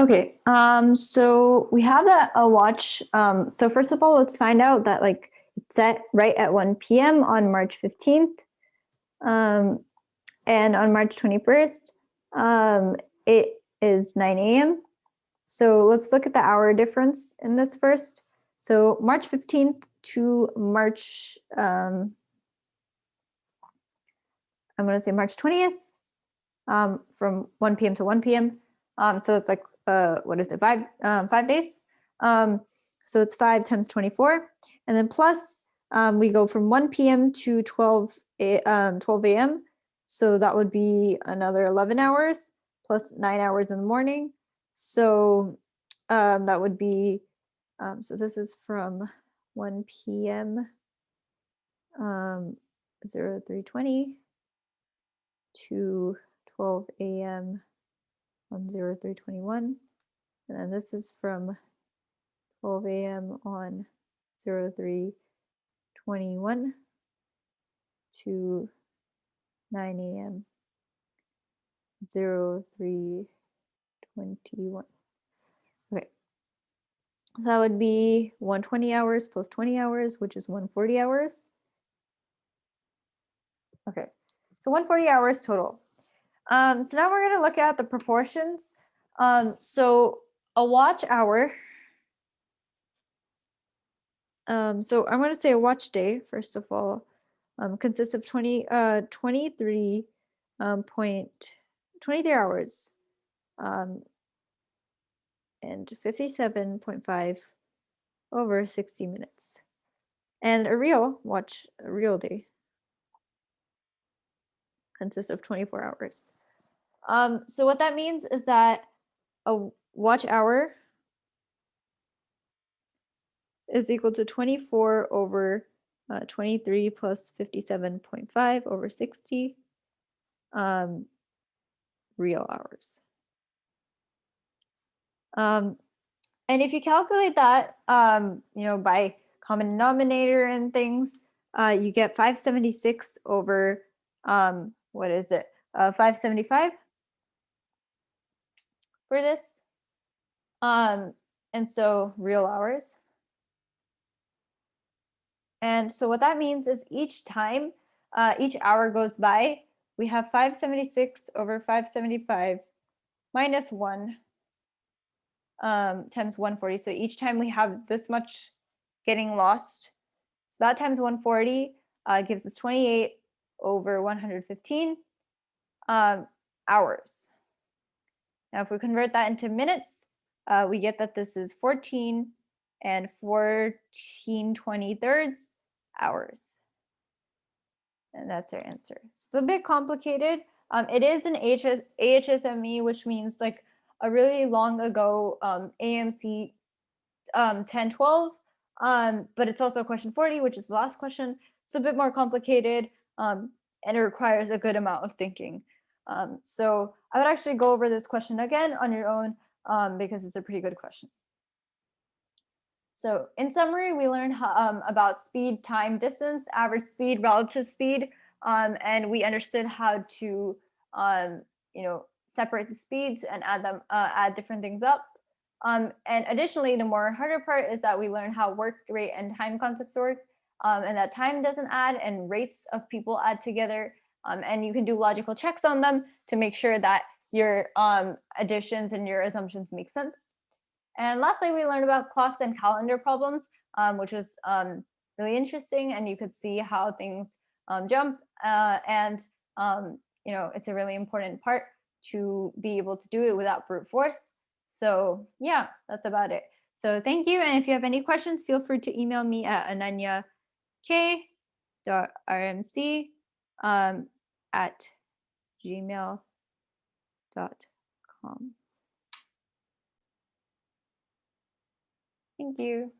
Okay, so we have a watch. So first of all, let's find out that like it's set right at 1 p.m. on March 15th. And on March 21st, it is 9 a.m. So let's look at the hour difference in this first. So March 15th to March, I'm going to say March 20th, from 1 p.m. to 1 p.m. So it's like, what is it, 5 days? So it's 5 times 24. And then plus, we go from 1 p.m. to 12 a.m. So that would be another 11 hours plus 9 hours in the morning. So that would be, so this is from 1 p.m. 0320 to 12 a.m. on 0321. And then this is from 12 a.m. on 0321 to 9 a.m. 0321. Okay, so that would be 120 hours plus 20 hours, which is 140 hours. Okay, so 140 hours total. So now we're going to look at the proportions. So a watch hour. So I'm going to say a watch day, first of all, consists of 23 hours and 57.5 over 60 minutes. And a real day consists of 24 hours. So what that means is that a watch hour is equal to 24 over 23 plus 57.5 over 60 real hours. And if you calculate that, by common denominator and things, you get 576 over, what is it, 575 for this. And so real hours. And so what that means is each time, each hour goes by, we have 576 over 575 minus 1 times 140. So each time we have this much getting lost. So that times 140 gives us 28 over 115 hours. Now, if we convert that into minutes, we get that this is 14 and 14/23 hours. And that's our answer. So it's a bit complicated. It is an AHSME, which means like a really long ago AMC 10-12, but it's also question 40, which is the last question. It's a bit more complicated, and it requires a good amount of thinking. So I would actually go over this question again on your own because it's a pretty good question. So in summary, we learned about speed, time, distance, average speed, relative speed, and we understood how to separate the speeds and add different things up. And additionally, the more harder part is that we learn how work rate and time concepts work, and that time doesn't add and rates of people add together. And you can do logical checks on them to make sure that your additions and your assumptions make sense. And lastly, we learned about clocks and calendar problems, which was really interesting, and you could see how things jump. It's a really important part to be able to do it without brute force. So yeah, that's about it. So thank you. And if you have any questions, feel free to email me at ananya.rmc@gmail.com. Thank you.